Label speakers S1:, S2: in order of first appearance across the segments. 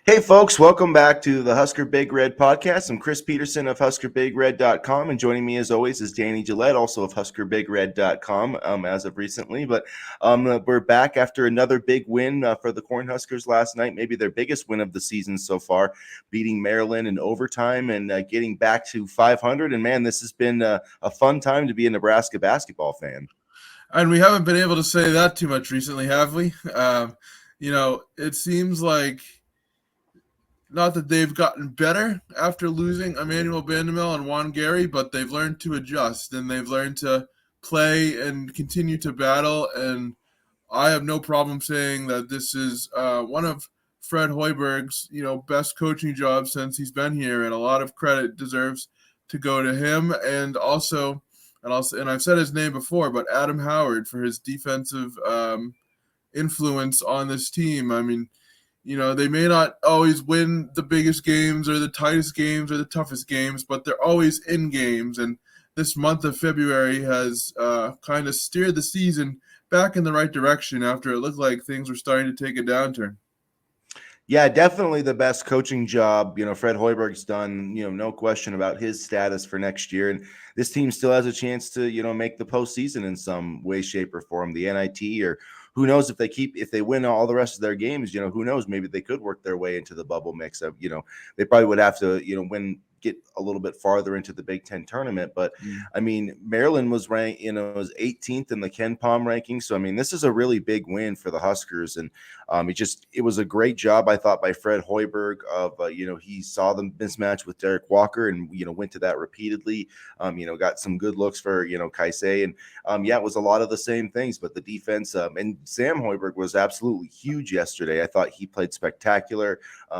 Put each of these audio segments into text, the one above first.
S1: Hey, folks, welcome back to the Husker Big Red podcast. I'm Chris Peterson of HuskerBigRed.com, and joining me as always is Danny Gillette, also of HuskerBigRed.com as of recently. But we're back after another big win for the Cornhuskers last night, maybe their biggest win of the season so far, beating Maryland in overtime and getting back to 500. And, man, this has been a fun time to be a Nebraska basketball fan.
S2: And we haven't been able to say that too much recently, have we? It seems like not that they've gotten better after losing Emmanuel Bandamel and Juan Gary, but they've learned to adjust and they've learned to play and continue to battle. And I have no problem saying that this is one of Fred Hoiberg's, best coaching jobs since he's been here, and a lot of credit deserves to go to him. And I've said his name before, but Adam Howard for his defensive influence on this team. I mean, they may not always win the biggest games or the tightest games or the toughest games, but they're always in games. And this month of February has kind of steered the season back in the right direction after it looked like things were starting to take a downturn.
S1: Yeah, definitely the best coaching job, Fred Hoiberg's done, no question about his status for next year. And this team still has a chance to, make the postseason in some way, shape, or form, the NIT, or who knows if they win all the rest of their games, who knows, maybe they could work their way into the bubble mix of, they probably would have to, get a little bit farther into the Big Ten tournament. But I mean, Maryland was ranked, was 18th in the KenPom ranking. So, I mean, this is a really big win for the Huskers. And it was a great job, I thought, by Fred Hoiberg of, he saw the mismatch with Derek Walker and, went to that repeatedly, got some good looks for, Kaisei. And it was a lot of the same things, but the defense and Sam Hoiberg was absolutely huge yesterday. I thought he played spectacular.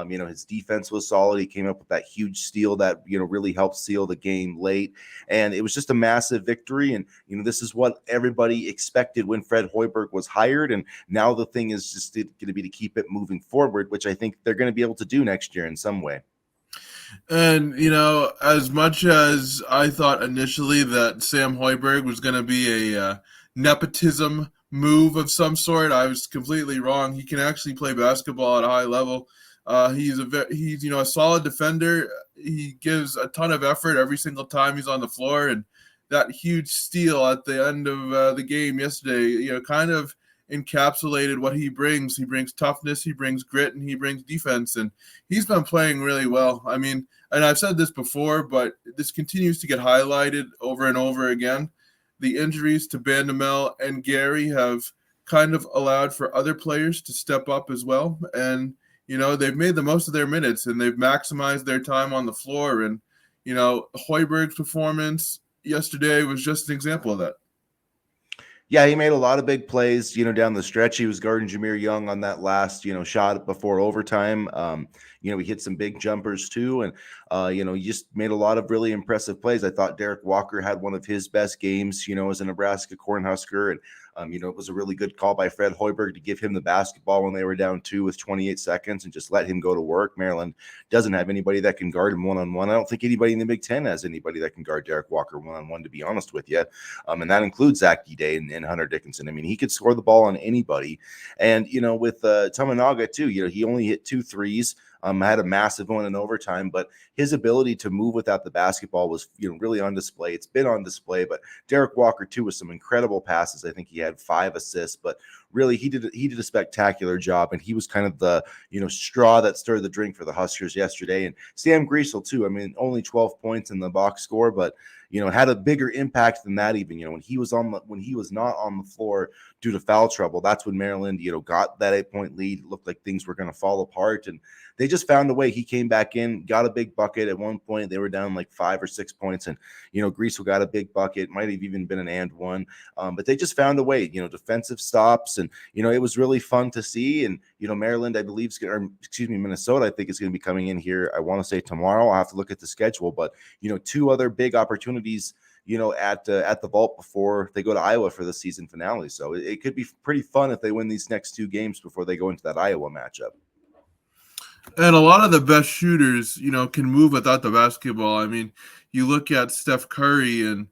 S1: His defense was solid. He came up with that huge steal that, really helped seal the game late. And it was just a massive victory. And, this is what everybody expected when Fred Hoiberg was hired. And now the thing is just going to be to keep it moving forward, which I think they're going to be able to do next year in some way.
S2: And, as much as I thought initially that Sam Hoiberg was going to be a nepotism move of some sort, I was completely wrong. He can actually play basketball at a high level. He's a solid defender. He gives a ton of effort every single time he's on the floor, and that huge steal at the end of the game yesterday, kind of encapsulated what he brings. He brings toughness, he brings grit, and he brings defense, and he's been playing really well. I mean, and I've said this before, but this continues to get highlighted over and over again. The injuries to Bandamel and Gary have kind of allowed for other players to step up as well, and they've made the most of their minutes and they've maximized their time on the floor. And, Hoiberg's performance yesterday was just an example of that.
S1: Yeah, he made a lot of big plays, down the stretch. He was guarding Jameer Young on that last, shot before overtime. He hit some big jumpers too. And, he just made a lot of really impressive plays. I thought Derek Walker had one of his best games, as a Nebraska Cornhusker. And, it was a really good call by Fred Hoiberg to give him the basketball when they were down 2 with 28 seconds and just let him go to work. Maryland doesn't have anybody that can guard him one-on-one. I don't think anybody in the Big Ten has anybody that can guard Derek Walker one-on-one, to be honest with you. And that includes Zach Day and Hunter Dickinson. I mean, he could score the ball on anybody. And, with Tominaga too, he only hit 2 threes. Had a massive one in overtime, but his ability to move without the basketball was, really on display. It's been on display, but Derek Walker too with some incredible passes. I think he had 5 assists, but really he did a spectacular job, and he was kind of the, straw that stirred the drink for the Huskers yesterday. And Sam Griesel too. I mean, only 12 points in the box score, but had a bigger impact than that even. When he was not on the floor due to foul trouble, that's when Maryland, got that 8-point lead. It looked like things were going to fall apart, and they just found a way. He came back in, got a big bucket. At one point, they were down like 5 or 6 points, and, Griesel got a big bucket. Might have even been an and one. But they just found a way, defensive stops, and, it was really fun to see. And, Maryland, I believe, Minnesota, I think is going to be coming in here. I want to say tomorrow. I'll have to look at the schedule, but, 2 other big opportunities, at the vault before they go to Iowa for the season finale. So it could be pretty fun if they win these next 2 games before they go into that Iowa matchup.
S2: And a lot of the best shooters, can move without the basketball. I mean, you look at Steph Curry and,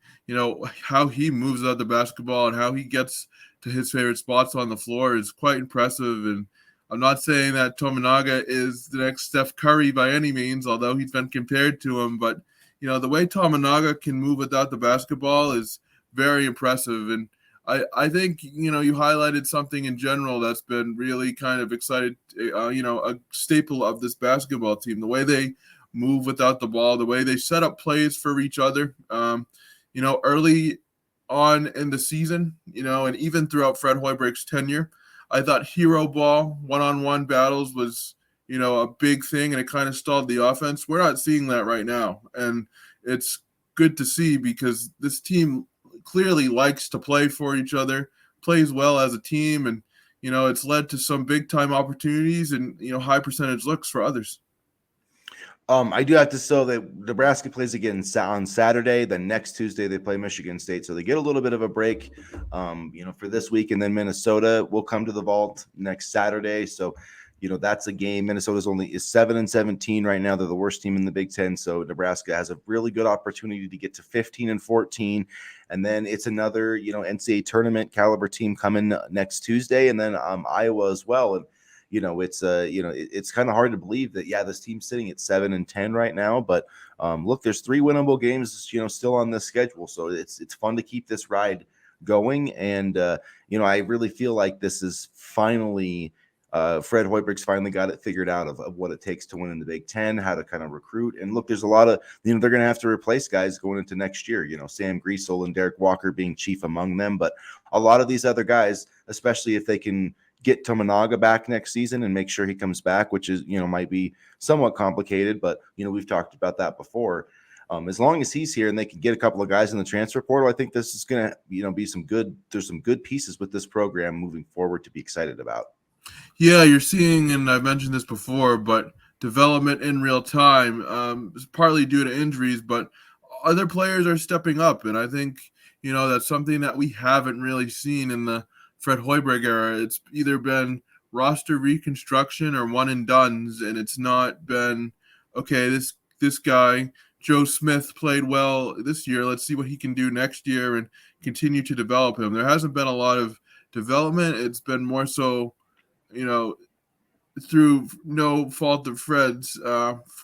S2: how he moves without the basketball and how he gets to his favorite spots on the floor is quite impressive. And I'm not saying that Tominaga is the next Steph Curry by any means, although he's been compared to him. But, the way Tominaga can move without the basketball is very impressive. And I think, you highlighted something in general that's been really kind of excited, a staple of this basketball team, the way they move without the ball, the way they set up plays for each other. Early on in the season, and even throughout Fred Hoiberg's tenure, I thought hero ball, one-on-one battles was, a big thing, and it kind of stalled the offense. We're not seeing that right now, and it's good to see because this team clearly likes to play for each other, plays well as a team, and, it's led to some big-time opportunities and, high percentage looks for others.
S1: I do have to say that Nebraska plays again on Saturday. The next Tuesday they play Michigan State, so they get a little bit of a break, for this week. And then Minnesota will come to the Vault next Saturday. So, that's a game. Minnesota's is 7-17 right now. They're the worst team in the Big Ten. So Nebraska has a really good opportunity to get to 15-14, and then it's another NCAA tournament caliber team coming next Tuesday, and then Iowa as well. And it's kind of hard to believe that, this team's sitting at 7-10 right now. But look, there's 3 winnable games, still on this schedule. So it's fun to keep this ride going. And, I really feel like this is finally Fred Hoiberg's finally got it figured out of what it takes to win in the Big Ten, how to kind of recruit. And look, there's a lot of, they're going to have to replace guys going into next year, Sam Griesel and Derek Walker being chief among them. But a lot of these other guys, especially if they can get Tominaga back next season and make sure he comes back, which is, might be somewhat complicated, but, we've talked about that before. As long as he's here and they can get a couple of guys in the transfer portal, I think this is going to, be there's some good pieces with this program moving forward to be excited about.
S2: Yeah, you're seeing, and I've mentioned this before, but development in real time, is partly due to injuries, but other players are stepping up. And I think, that's something that we haven't really seen in the Fred Hoiberg era. It's either been roster reconstruction or one and dones, and it's not been, okay, this guy, Joe Smith, played well this year. Let's see what he can do next year and continue to develop him. There hasn't been a lot of development. It's been more so, through no fault of Fred's,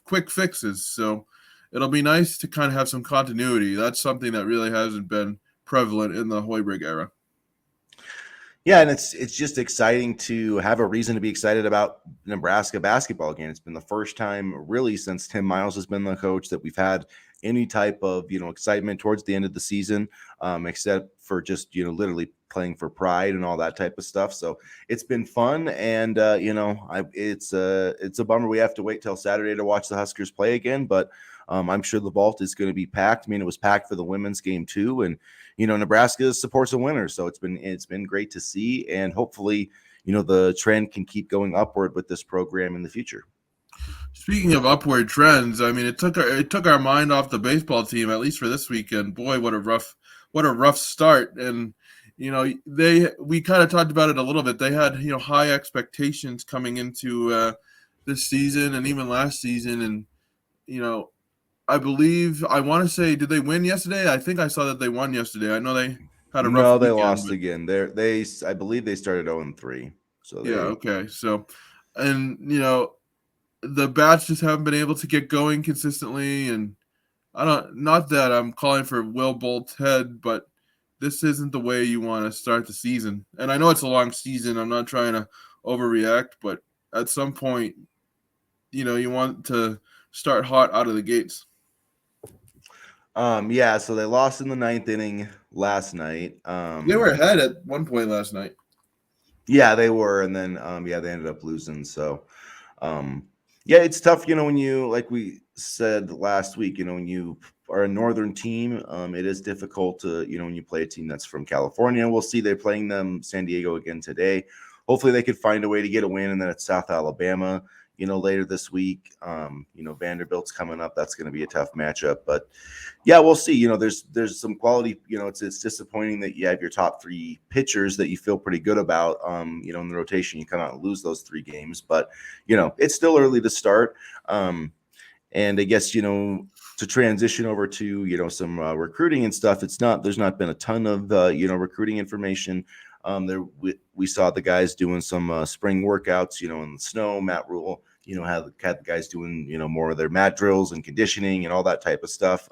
S2: quick fixes. So it'll be nice to kind of have some continuity. That's something that really hasn't been prevalent in the Hoiberg era.
S1: Yeah, and it's just exciting to have a reason to be excited about Nebraska basketball again. It's been the first time really since Tim Miles has been the coach that we've had any type of excitement towards the end of the season, except for just literally playing for pride and all that type of stuff. So it's been fun, and it's a bummer we have to wait till Saturday to watch the Huskers play again, but I'm sure the vault is going to be packed. I mean, it was packed for the women's game too, and Nebraska supports a winner, so it's been great to see, and hopefully the trend can keep going upward with this program in the future.
S2: Speaking of upward trends, I mean, it took our mind off the baseball team, at least for this weekend. Boy, what a rough start. And we kind of talked about it a little bit. They had high expectations coming into this season and even last season, and I want to say, did they win yesterday? I think I saw that they won yesterday. I know they had a rough
S1: No, they
S2: weekend,
S1: lost again. I believe they started 0-3. So
S2: yeah, okay. So, and the bats just haven't been able to get going consistently, and not that I'm calling for Will Bolt's head, but this isn't the way you want to start the season. And I know it's a long season. I'm not trying to overreact, but at some point, you want to start hot out of the gates.
S1: Yeah, so they lost in the 9th inning last night.
S2: They were ahead at one point last night.
S1: Yeah, they were, and then they ended up losing. So it's tough, when you, like we said last week, when you are a northern team, it is difficult to, when you play a team that's from California. We'll see. They're playing them San Diego again today. Hopefully they could find a way to get a win, and then it's South Alabama, later this week. Vanderbilt's coming up. That's going to be a tough matchup, but yeah, we'll see. There's some quality. It's disappointing that you have your top 3 pitchers that you feel pretty good about. In the rotation, you kind of lose those 3 games, but it's still early to start. And I guess to transition over to some recruiting and stuff. There's not been a ton of recruiting information We saw the guys doing some spring workouts, in the snow. Matt Rule, had the guys doing, more of their mat drills and conditioning and all that type of stuff.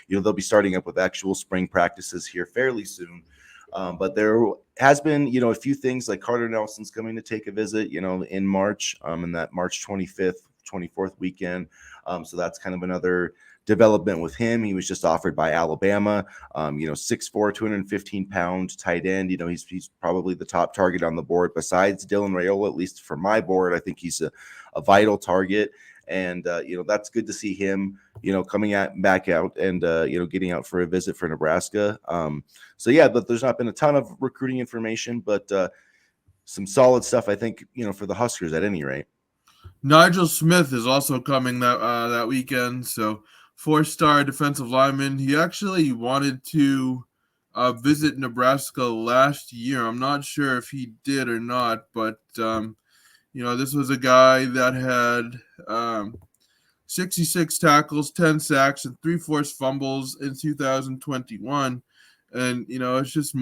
S1: They'll be starting up with actual spring practices here fairly soon. But there has been, a few things like Carter Nelson's coming to take a visit, in March, in that March 25th, 24th weekend. So that's kind of another development with him. He was just offered by Alabama, 6'4", 215-pound tight end. He's probably the top target on the board besides Dylan Raiola, at least for my board. I think he's a vital target. And, that's good to see him, coming back out and, getting out for a visit for Nebraska. But there's not been a ton of recruiting information, but some solid stuff, I think, for the Huskers at any rate.
S2: Nigel Smith is also coming that weekend. So 4-star defensive lineman. He actually wanted to visit Nebraska last year. I'm not sure if he did or not, but this was a guy that had 66 tackles, 10 sacks, and 3 forced fumbles in 2021. And, it's just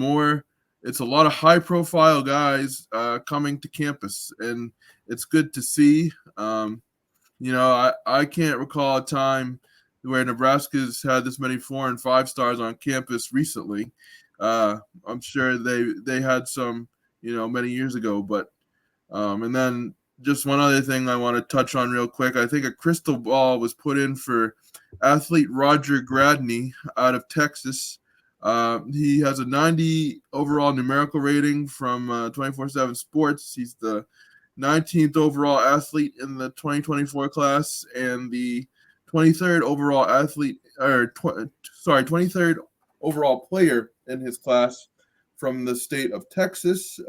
S2: it's a lot of high-profile guys coming to campus, and it's good to see. I can't recall a time where Nebraska's had this many 4 and 5 stars on campus recently. I'm sure they had some, many years ago, but and then just one other thing I want to touch on real quick. I think a crystal ball was put in for athlete Roger Gradney out of Texas. He has a 90 overall numerical rating from 24/7 Sports. He's the 19th overall athlete in the 2024 class and the 23rd overall 23rd overall player in his class from the state of Texas.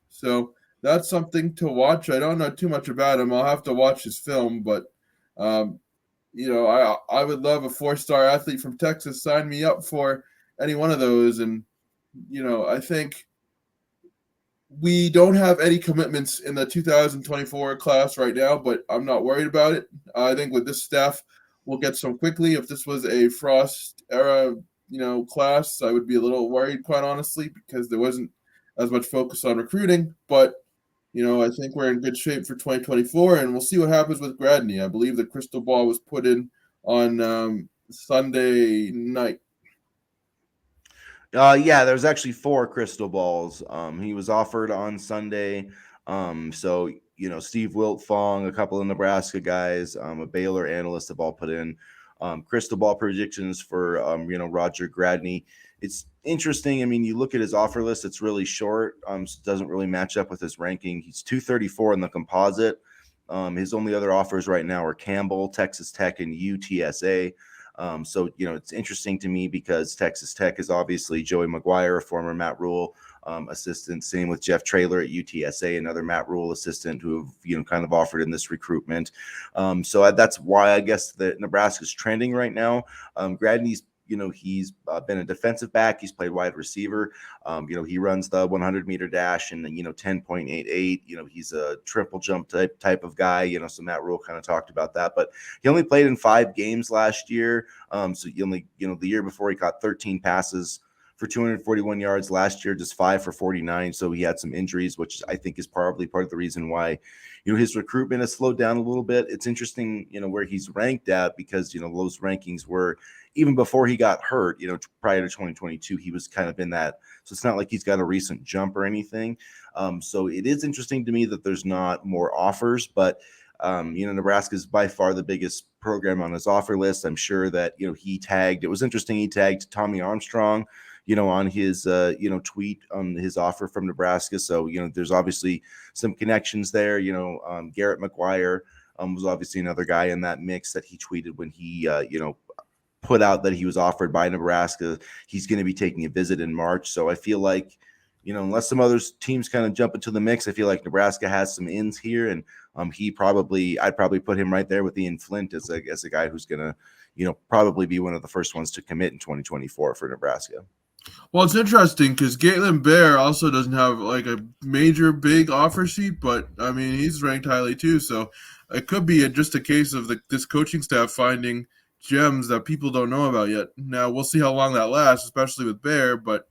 S2: So that's something to watch. I don't know too much about him. I'll have to watch his film, but I would love a 4-star athlete from Texas. Sign me up for any one of those. And I think we don't have any commitments in the 2024 class right now, but I'm not worried about it. I think with this staff, we'll get some quickly. If this was a Frost era, class, I would be a little worried, quite honestly, because there wasn't as much focus on recruiting. But I think we're in good shape for 2024, and we'll see what happens with Gradney. I believe the crystal ball was put in on Sunday night.
S1: There's actually 4 crystal balls. He was offered on Sunday. So Steve Wiltfong, a couple of Nebraska guys, a Baylor analyst have all put in crystal ball predictions for Roger Gradney. It's interesting. I mean, you look at his offer list; it's really short. Doesn't really match up with his ranking. He's 234 in the composite. His only other offers right now are Campbell, Texas Tech, and UTSA. It's interesting to me because Texas Tech is obviously Joey McGuire, a former Matt Rule assistant. Same with Jeff Traylor at UTSA, another Matt Rule assistant who have kind of offered in this recruitment. That's why I guess that Nebraska's trending right now. Gradney's he's been a defensive back. He's played wide receiver. He runs the 100-meter dash and 10.88. He's a triple jump type of guy. So Matt Rule kind of talked about that, but he only played in 5 games last year. So he only, the year before he caught 13 passes for 241 yards. Last year, just 5 for 49. So he had some injuries, which I think is probably part of the reason why, his recruitment has slowed down a little bit. It's interesting, where he's ranked at because, those rankings were even before he got hurt, prior to 2022, he was kind of in that. So it's not like he's got a recent jump or anything. So it is interesting to me that there's not more offers, but Nebraska is by far the biggest program on his offer list. I'm sure that, it was interesting. He tagged Tommy Armstrong, on his, tweet on his offer from Nebraska. So, there's obviously some connections there. Garrett McGuire was obviously another guy in that mix that he tweeted when he, put out that he was offered by Nebraska. He's going to be taking a visit in March. So I feel like, unless some other teams kind of jump into the mix, I feel like Nebraska has some ins here. And I'd probably put him right there with Ian Flint as a guy who's going to, probably be one of the first ones to commit in 2024 for Nebraska.
S2: Well, it's interesting because Galen Bear also doesn't have like a major big offer sheet, but I mean, he's ranked highly too. So it could be just a case of this coaching staff finding gems that people don't know about yet. Now we'll see how long that lasts, especially with Bear. But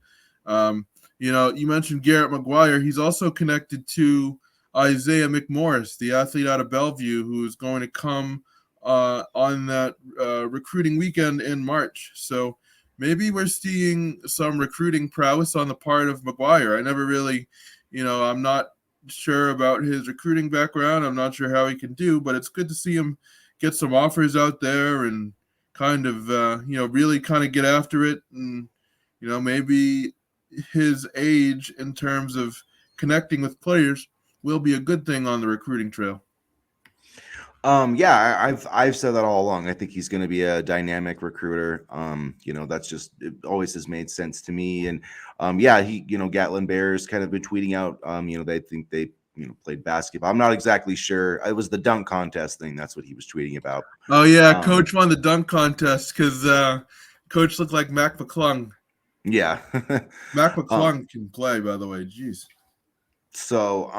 S2: You mentioned Garrett McGuire. He's also connected to Isaiah McMorris, the athlete out of Bellevue, who is going to come on that recruiting weekend in March. So maybe we're seeing some recruiting prowess on the part of McGuire. I never really, I'm not sure about his recruiting background. I'm not sure how he can do, but it's good to see him get some offers out there and kind of, really kind of get after it. And, maybe his age in terms of connecting with players will be a good thing on the recruiting trail.
S1: Yeah, I've said that all along. I think he's going to be a dynamic recruiter. That's just it always has made sense to me. And yeah, Gatlin Bears kind of been tweeting out, they think they played basketball. I'm not exactly sure. It was the dunk contest thing. That's what he was tweeting about.
S2: Oh yeah, Coach won the dunk contest because Coach looked like Mac McClung.
S1: Yeah.
S2: Mac McClung can play, by the way. Jeez.
S1: So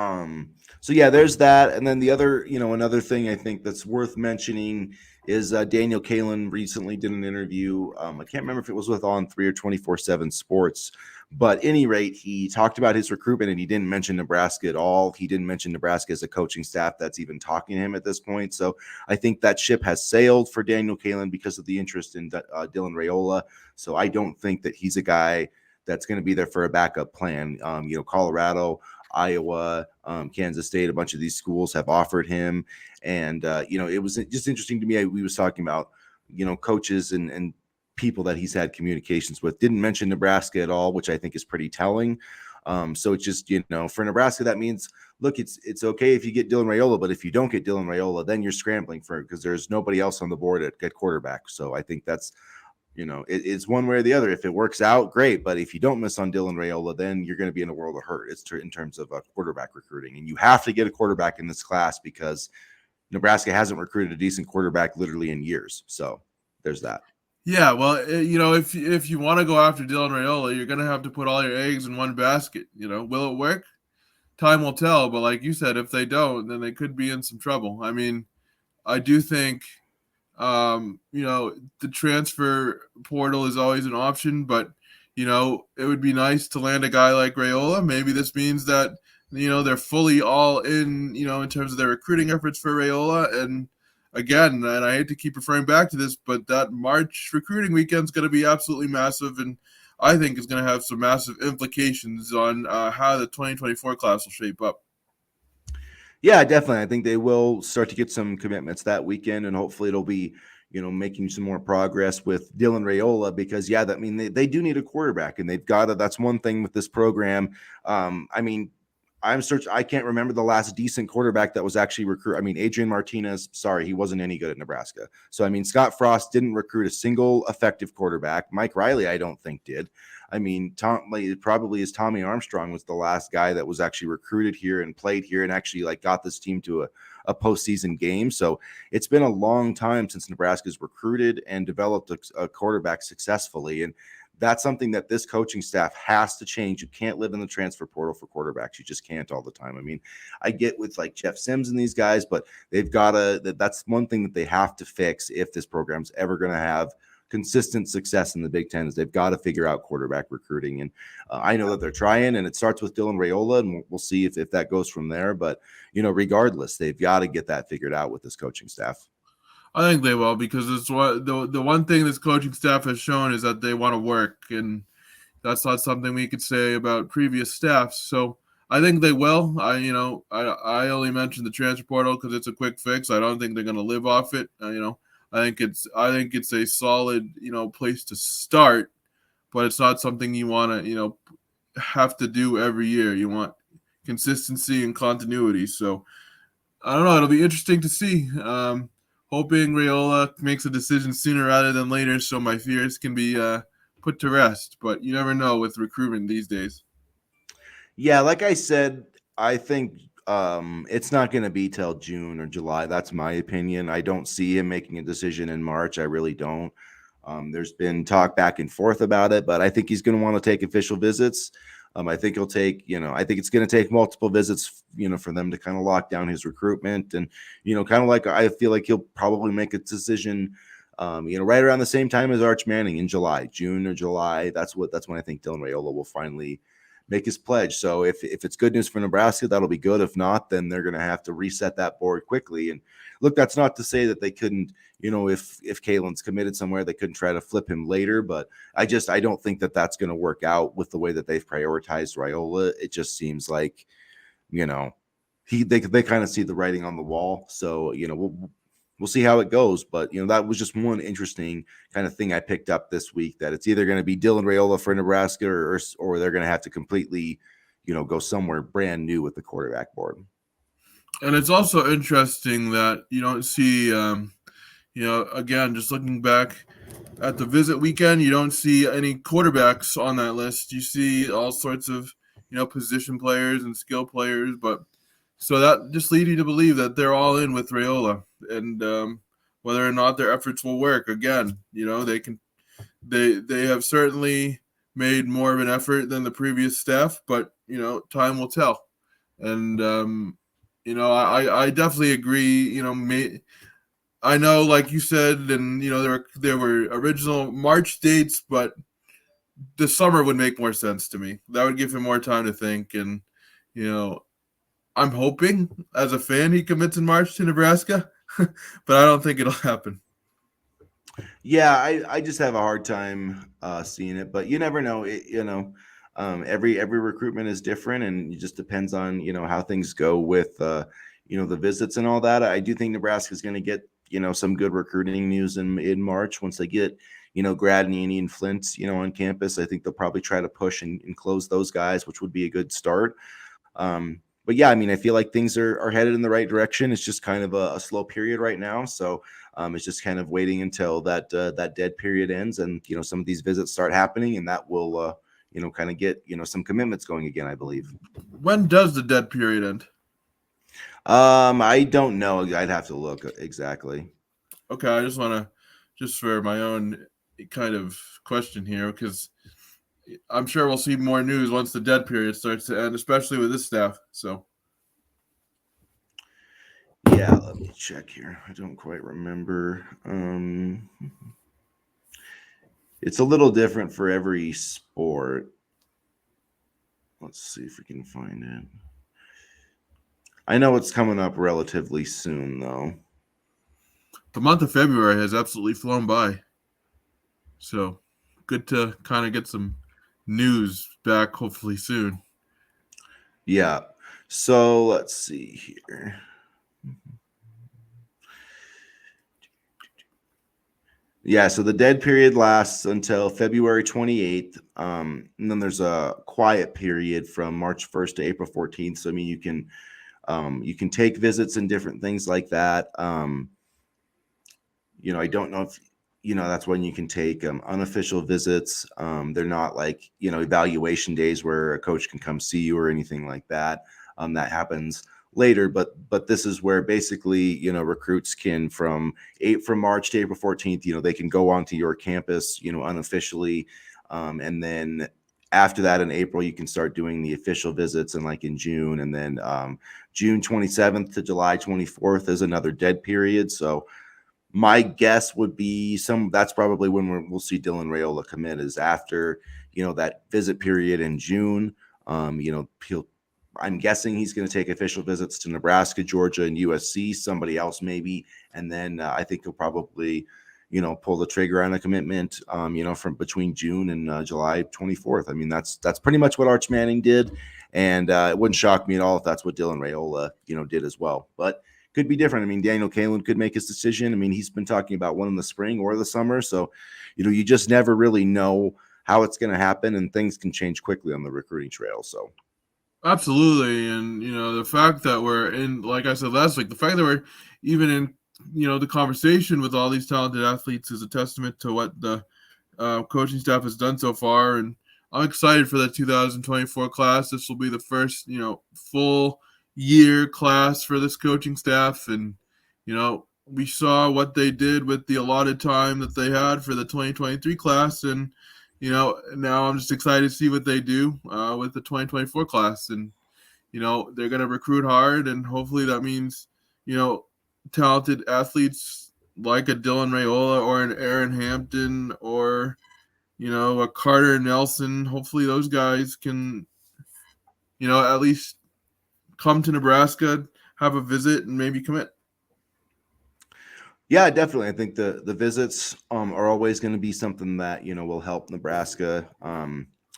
S1: yeah, there's that. And then the other, another thing I think that's worth mentioning is Daniel Kalen recently did an interview. I can't remember if it was with On 3 or 24/7 Sports, but at any rate, he talked about his recruitment and he didn't mention Nebraska at all. He didn't mention Nebraska as a coaching staff that's even talking to him at this point. So I think that ship has sailed for Daniel Kalen because of the interest in Dylan Raiola. So I don't think that he's a guy that's going to be there for a backup plan. Colorado, Iowa, Kansas State, a bunch of these schools have offered him. And, it was just interesting to me. We was talking about, coaches and people that he's had communications with. Didn't mention Nebraska at all, which I think is pretty telling. So it's just, for Nebraska, that means, look, it's okay if you get Dylan Raiola, but if you don't get Dylan Raiola, then you're scrambling for it because there's nobody else on the board at quarterback. So I think that's, it's one way or the other. If it works out, great. But if you don't miss on Dylan Raiola, then you're going to be in a world of hurt. It's in terms of quarterback recruiting. And you have to get a quarterback in this class because Nebraska hasn't recruited a decent quarterback literally in years. So there's that.
S2: Yeah, well, if you want to go after Dylan Raiola, you're going to have to put all your eggs in one basket. Will it work? Time will tell. But like you said, if they don't, then they could be in some trouble. I mean, I do think the transfer portal is always an option, but it would be nice to land a guy like Raiola. Maybe this means that they're fully all in, in terms of their recruiting efforts for Raiola. And again, and I hate to keep referring back to this, but that March recruiting weekend is going to be absolutely massive, and I think is going to have some massive implications on how the 2024 class will shape up.
S1: Yeah, definitely. I think they will start to get some commitments that weekend, and hopefully it'll be, making some more progress with Dylan Raiola because, they do need a quarterback, and they've got to. That's one thing with this program. I can't remember the last decent quarterback that was actually recruited. Adrian Martinez, sorry, he wasn't any good at Nebraska. So, Scott Frost didn't recruit a single effective quarterback. Mike Riley, I don't think did. Probably is Tommy Armstrong was the last guy that was actually recruited here and played here and actually got this team to a postseason game. So it's been a long time since Nebraska's recruited and developed a quarterback successfully. And that's something that this coaching staff has to change. You can't live in the transfer portal for quarterbacks. You just can't all the time. I get with Jeff Sims and these guys, but they've got to, that's one thing that they have to fix if this program's ever going to have consistent success in the Big Ten is they've got to figure out quarterback recruiting. And I know that they're trying, and it starts with Dylan Raiola, and we'll see if that goes from there. But, regardless, they've got to get that figured out with this coaching staff.
S2: I think they will because it's what the one thing this coaching staff has shown is that they want to work, and that's not something we could say about previous staffs. So I think they will. I only mentioned the transfer portal because it's a quick fix. I don't think they're going to live off it. I think it's a solid place to start, but it's not something you want to have to do every year. You want consistency and continuity. So I don't know. It'll be interesting to see. Hoping Raiola makes a decision sooner rather than later, so my fears can be put to rest. But you never know with recruitment these days.
S1: Yeah, like I said, I think it's not going to be till June or July. That's my opinion. I don't see him making a decision in March. I really don't. There's been talk back and forth about it, but I think he's going to want to take official visits. I think he'll take, I think it's going to take multiple visits, for them to kind of lock down his recruitment. And, kind of I feel like he'll probably make a decision, right around the same time as Arch Manning in June or July. That's when I think Dylan Raiola will finally make his pledge. So if it's good news for Nebraska, that'll be good. If not, then they're going to have to reset that board quickly. And look, that's not to say that they couldn't, if Kalen's committed somewhere, they couldn't try to flip him later. But I don't think that that's going to work out with the way that they've prioritized Raiola. It just seems like, they kind of see the writing on the wall. So, we'll see how it goes. But, that was just one interesting kind of thing I picked up this week, that it's either going to be Dylan Raiola for Nebraska or they're going to have to completely, go somewhere brand new with the quarterback board.
S2: And it's also interesting that you don't see, again, just looking back at the visit weekend, you don't see any quarterbacks on that list. You see all sorts of, position players and skill players, but so that just leads you to believe that they're all in with Raiola, and whether or not their efforts will work. Again, they have certainly made more of an effort than the previous staff, but time will tell. And I definitely agree. I know, like you said, and there were original March dates, but the summer would make more sense to me. That would give him more time to think, and I'm hoping as a fan he commits in March to Nebraska, but I don't think it'll happen.
S1: Yeah, I just have a hard time seeing it, but you never know. Every recruitment is different, and it just depends on how things go with the visits and all that. I do think Nebraska is going to get some good recruiting news in March once they get Gradney and Flint on campus. I think they'll probably try to push and close those guys, which would be a good start. But yeah, I mean, I feel like things are headed in the right direction. It's just kind of a slow period right now. So it's just kind of waiting until that dead period ends and, some of these visits start happening, and that will, kind of get, some commitments going again, I believe.
S2: When does the dead period end?
S1: I don't know. I'd have to look exactly.
S2: Okay. I just want to, just for my own kind of question here, because I'm sure we'll see more news once the dead period starts to end, especially with this staff. So,
S1: yeah, let me check here. I don't quite remember. It's a little different for every sport. Let's see if we can find it. I know it's coming up relatively soon, though.
S2: the month of February has absolutely flown by. So, good to kind of get some news back, hopefully soon.
S1: Yeah. So let's see here. Yeah, so the dead period lasts until February 28th. And then there's a quiet period from March 1st to April 14th. So I mean, you can take visits and different things like that. I don't know if that's when you can take unofficial visits. They're not like evaluation days where a coach can come see you or anything like that. That happens later, but this is where basically recruits can from March to April 14th, they can go onto your campus unofficially, and then after that in April you can start doing the official visits, and like in June, and then June 27th to July 24th is another dead period. So my guess would be that's probably when we'll see Dylan Raiola commit, is after that visit period in June. I'm guessing he's going to take official visits to Nebraska, Georgia, and USC, somebody else maybe, and then I think he'll probably pull the trigger on a commitment from between June and July 24th. I mean, that's pretty much what Arch Manning did, and it wouldn't shock me at all if that's what Dylan Raiola did as well. But could be different. I mean, Daniel Kalen could make his decision. I mean, he's been talking about one in the spring or the summer, so you just never really know how it's going to happen, and things can change quickly on the recruiting trail. So
S2: absolutely. And the fact that we're in, like I said last week, the fact that we're even in the conversation with all these talented athletes is a testament to what the coaching staff has done so far. And I'm excited for the 2024 class. This will be the first full year class for this coaching staff, and we saw what they did with the allotted time that they had for the 2023 class, and now I'm just excited to see what they do with the 2024 class. And they're going to recruit hard, and hopefully that means talented athletes like a Dylan Raiola or an Aaron Hampton or a Carter Nelson. Hopefully those guys can at least come to Nebraska, have a visit, and maybe commit.
S1: Yeah, definitely. I think the visits are always going to be something that will help Nebraska.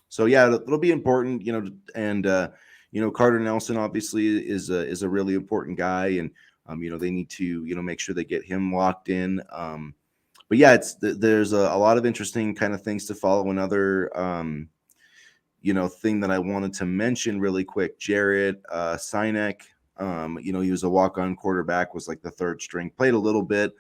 S1: So yeah, it'll be important, and Carter Nelson obviously is a really important guy, and they need to make sure they get him locked in. But yeah, there's a lot of interesting kind of things to follow. Another thing that I wanted to mention really quick, Jared Sinek. He was a walk-on quarterback, was like the third string, played a little bit.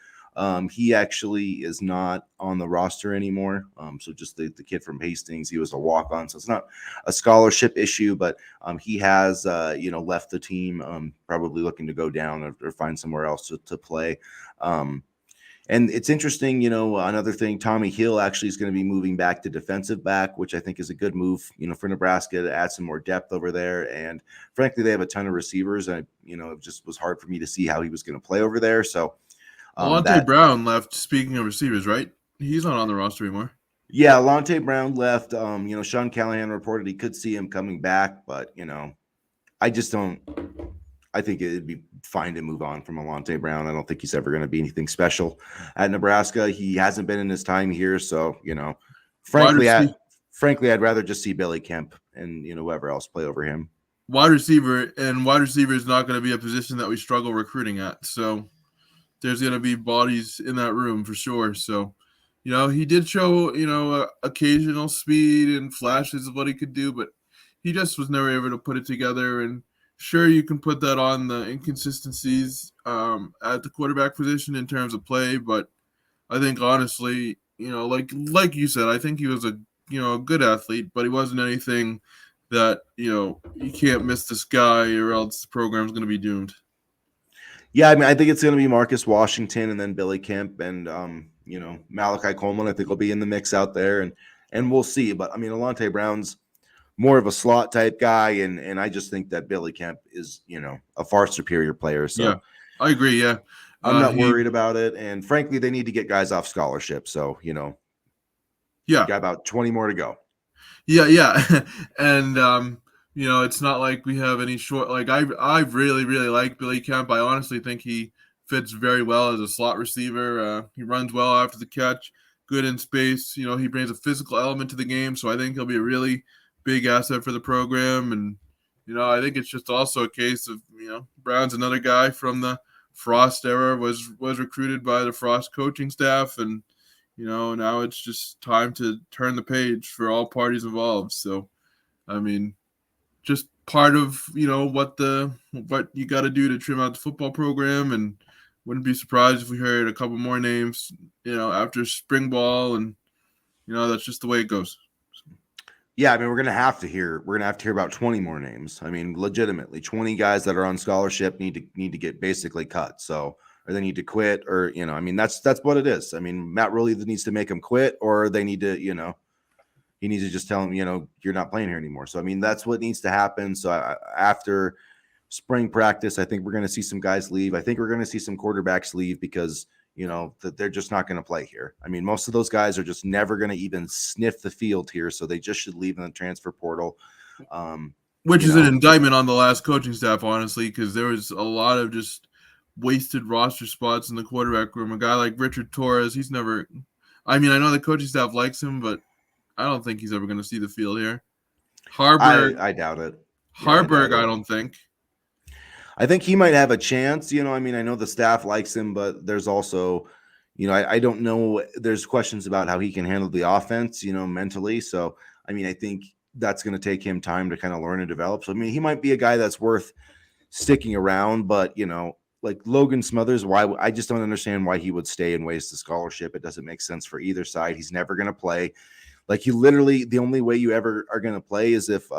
S1: He actually is not on the roster anymore. So just the kid from Hastings, he was a walk-on. So it's not a scholarship issue, but he has, left the team, probably looking to go down or find somewhere else to play. And it's interesting, another thing, Tommy Hill actually is going to be moving back to defensive back, which I think is a good move, for Nebraska to add some more depth over there. And frankly, they have a ton of receivers. And, it just was hard for me to see how he was going to play over there. So
S2: Alante Brown left, speaking of receivers, right? He's not on the roster anymore.
S1: Yeah, Alante Brown left. Sean Callahan reported he could see him coming back, but, I just don't. I think it'd be fine to move on from Alante Brown. I don't think he's ever going to be anything special at Nebraska. He hasn't been in his time here, so frankly, I'd rather just see Billy Kemp and whoever else play over him.
S2: Wide receiver is not going to be a position that we struggle recruiting at. So there's going to be bodies in that room for sure. So he did show occasional speed and flashes of what he could do, but he just was never able to put it together. And sure, you can put that on the inconsistencies at the quarterback position in terms of play, but I think honestly, like you said, I think he was a good athlete, but he wasn't anything that you can't miss this guy or else the program's going to be doomed.
S1: Yeah, I mean, I think it's going to be Marcus Washington and then Billy Kemp and Malachi Coleman. I think will be in the mix out there, and we'll see. But I mean, Alante Brown's more of a slot type guy, and I just think that Billy Kemp is a far superior player. So
S2: yeah, I agree. Yeah,
S1: I'm not worried about it, and frankly, they need to get guys off scholarship. So
S2: yeah,
S1: got about 20 more to go.
S2: Yeah, and it's not like we have any short. Like I really like Billy Kemp. I honestly think he fits very well as a slot receiver. He runs well after the catch, good in space. He brings a physical element to the game, so I think he'll be a really big asset for the program. And I think it's just also a case of Brown's another guy from the Frost era, was recruited by the Frost coaching staff, and now it's just time to turn the page for all parties involved. So, I mean, just part of what you got to do to trim out the football program, and wouldn't be surprised if we heard a couple more names after spring ball, and that's just the way it goes.
S1: Yeah, I mean, we're gonna have to hear about 20 more names. I mean, legitimately, 20 guys that are on scholarship need to get basically cut. So, or they need to quit, or I mean, that's what it is. I mean, Matt really needs to make them quit, or they need to, he needs to just tell them, you're not playing here anymore. So, I mean, that's what needs to happen. So, after spring practice, I think we're going to see some guys leave. I think we're going to see some quarterbacks leave because that they're just not going to play here. I mean, most of those guys are just never going to even sniff the field here, so they just should leave in the transfer portal.
S2: Which is an indictment on the last coaching staff, honestly, because there was a lot of just wasted roster spots in the quarterback room. A guy like Richard Torres, he's never – I mean, I know the coaching staff likes him, but I don't think he's ever going to see the field here. Harburg –
S1: I doubt it.
S2: Harburg, I don't think.
S1: I think he might have a chance. I mean, I know the staff likes him, but there's also, I don't know. There's questions about how he can handle the offense, mentally. So, I mean, I think that's going to take him time to kind of learn and develop. So, I mean, he might be a guy that's worth sticking around, but, like Logan Smothers, I just don't understand why he would stay and waste the scholarship. It doesn't make sense for either side. He's never going to play. Like, you literally, the only way you ever are going to play is if,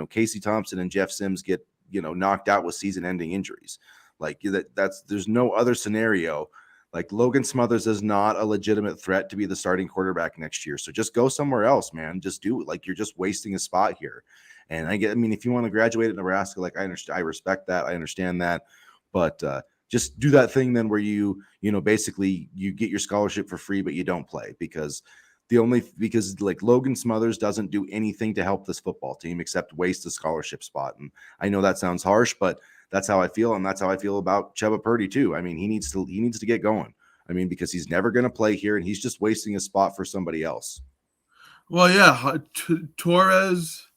S1: Casey Thompson and Jeff Sims get, knocked out with season-ending injuries. Like there's no other scenario. Like Logan Smothers is not a legitimate threat to be the starting quarterback next year. So just go somewhere else, man. Just do it. Like you're just wasting a spot here. And I mean, if you want to graduate at Nebraska, like I understand, I respect that. I understand that. But just do that thing then where you basically you get your scholarship for free, but you don't play because because like Logan Smothers doesn't do anything to help this football team except waste a scholarship spot. And I know that sounds harsh, but that's how I feel. And that's how I feel about Chubba Purdy too. I mean, he needs to get going. I mean, because he's never going to play here and he's just wasting a spot for somebody else.
S2: Well, yeah, Torres,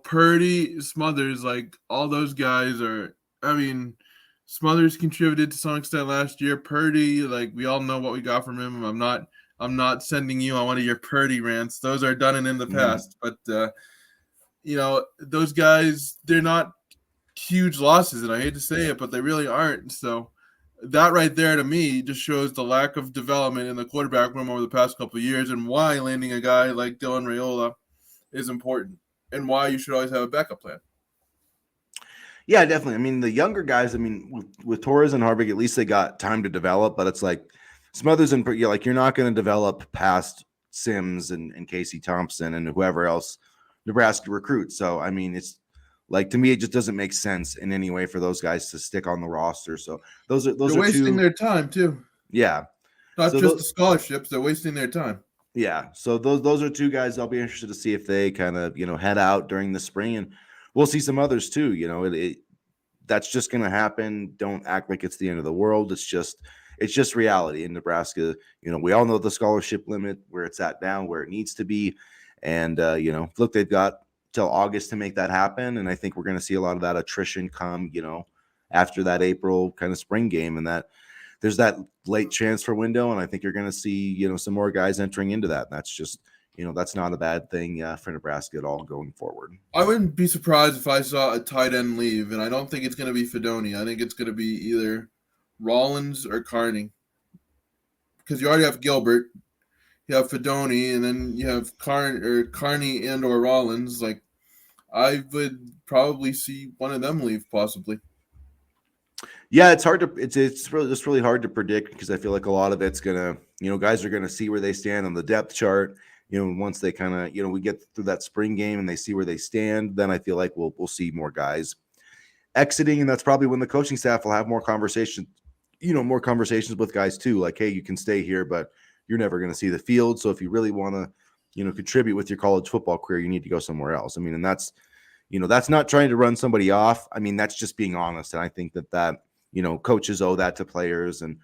S2: Purdy, Smothers, like all those guys are. I mean, Smothers contributed to some extent last year. Purdy, like we all know what we got from him. I'm not sending you on one of your Purdy rants. Those are done and in the past. But those guys, they're not huge losses, and I hate to say it, but they really aren't. So that right there to me just shows the lack of development in the quarterback room over the past couple of years, and why landing a guy like Dylan Raiola is important, and why you should always have a backup plan.
S1: Yeah, definitely. I mean, the younger guys, I mean, with Torres and Hoiberg, at least they got time to develop, but it's like Smothers and you're not going to develop past Sims and Casey Thompson and whoever else Nebraska recruits. So, I mean, it's like, to me, it just doesn't make sense in any way for those guys to stick on the roster. So they're
S2: wasting their time too.
S1: Yeah.
S2: Not just the scholarships, they're wasting their time.
S1: Yeah. So those are two guys I'll be interested to see if they kind of, head out during the spring, and we'll see some others too. That's just going to happen. Don't act like it's the end of the world. It's just reality in Nebraska. We all know the scholarship limit, where it's at now, where it needs to be. And, look, they've got till August to make that happen. And I think we're going to see a lot of that attrition come, after that April kind of spring game, and that there's that late transfer window. And I think you're going to see, some more guys entering into that. And that's just, that's not a bad thing for Nebraska at all going forward.
S2: I wouldn't be surprised if I saw a tight end leave, and I don't think it's going to be Fedoni. I think it's going to be either Rollins or Carney, because you already have Gilbert, you have Fedoni, and then you have Carney and or Rollins. Like, I would probably see one of them leave, possibly.
S1: Yeah, it's hard to it's really hard to predict, because I feel like a lot of it's gonna, guys are gonna see where they stand on the depth chart. Once they kind of, we get through that spring game and they see where they stand, then I feel like we'll see more guys exiting, and that's probably when the coaching staff will have more conversations with guys too. Like, hey, you can stay here, but you're never going to see the field. So if you really want to, contribute with your college football career, you need to go somewhere else. I mean, and that's not trying to run somebody off. I mean, that's just being honest. And I think that coaches owe that to players, and,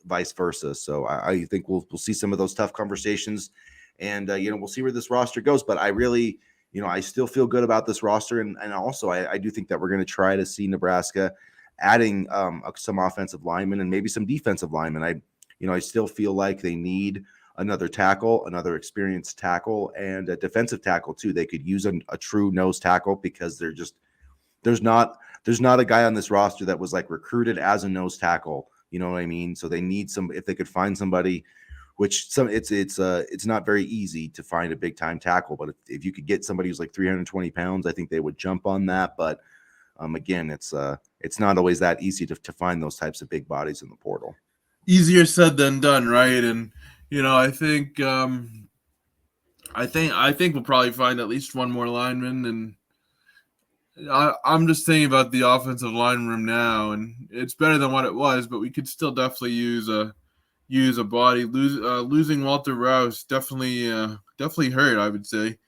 S1: vice versa. So I think we'll see some of those tough conversations. And, we'll see where this roster goes. But I really, I still feel good about this roster. And also, I do think that we're going to try to see Nebraska adding some offensive linemen and maybe some defensive linemen. I still feel like they need another tackle, another experienced tackle, and a defensive tackle too. They could use a true nose tackle, because there's not a guy on this roster that was like recruited as a nose tackle. You know what I mean? So they need if they could find somebody. It's not very easy to find a big time tackle, but if you could get somebody who's like 320 pounds, I think they would jump on that. But again, it's not always that easy to find those types of big bodies in the portal.
S2: Easier said than done, right? And I think we'll probably find at least one more lineman, and I'm just thinking about the offensive line room now, and it's better than what it was, but we could still definitely use a body. Losing Walter Rouse definitely hurt, I would say,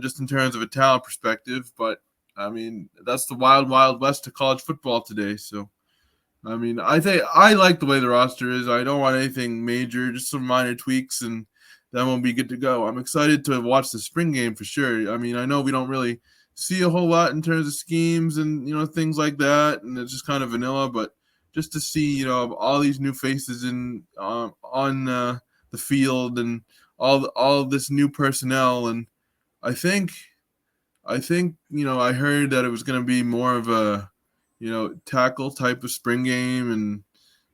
S2: just in terms of a talent perspective. But I mean, that's the wild, wild west of college football today. So, I mean, I think I like the way the roster is. I don't want anything major, just some minor tweaks, and then we'll be good to go. I'm excited to watch the spring game for sure. I mean, I know we don't really see a whole lot in terms of schemes and things like that, and it's just kind of vanilla, but just to see, all these new faces on the field, and all this new personnel. And I think, I heard that it was going to be more of a, tackle type of spring game,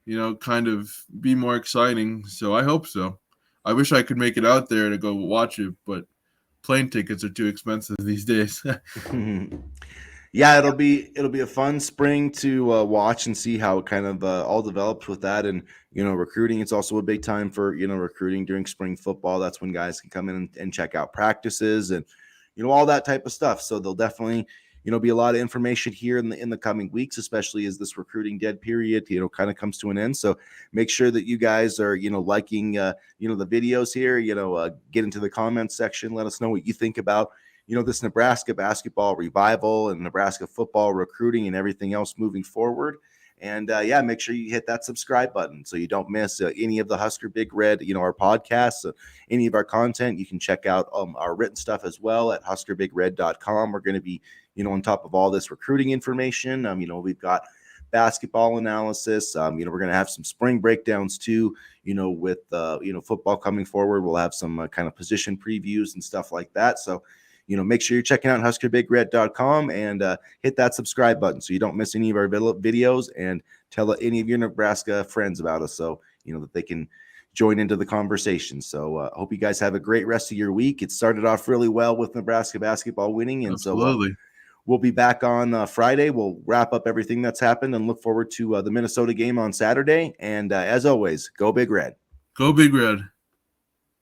S2: and, kind of be more exciting. So I hope so. I wish I could make it out there to go watch it, but plane tickets are too expensive these days.
S1: Yeah, it'll be a fun spring to watch and see how it kind of all develops with that. And recruiting, it's also a big time for recruiting during spring football. That's when guys can come in and check out practices and all that type of stuff. So they'll definitely be a lot of information here in the coming weeks, especially as this recruiting dead period, kind of comes to an end. So make sure that you guys are, liking, the videos here, get into the comments section. Let us know what you think about, this Nebraska basketball revival and Nebraska football recruiting and everything else moving forward. And make sure you hit that subscribe button so you don't miss any of the Husker Big Red, our podcasts, any of our content. You can check out our written stuff as well at huskerbigred.com. We're going to be, on top of all this recruiting information. We've got basketball analysis. We're going to have some spring breakdowns too, with, football coming forward. We'll have some kind of position previews and stuff like that. So, make sure you're checking out huskerbigred.com and hit that subscribe button so you don't miss any of our videos, and tell any of your Nebraska friends about us so, that they can join into the conversation. So I hope you guys have a great rest of your week. It started off really well with Nebraska basketball winning. And
S2: Absolutely.
S1: so we'll be back on Friday. We'll wrap up everything that's happened and look forward to the Minnesota game on Saturday. And as always, go Big Red.
S2: Go Big Red.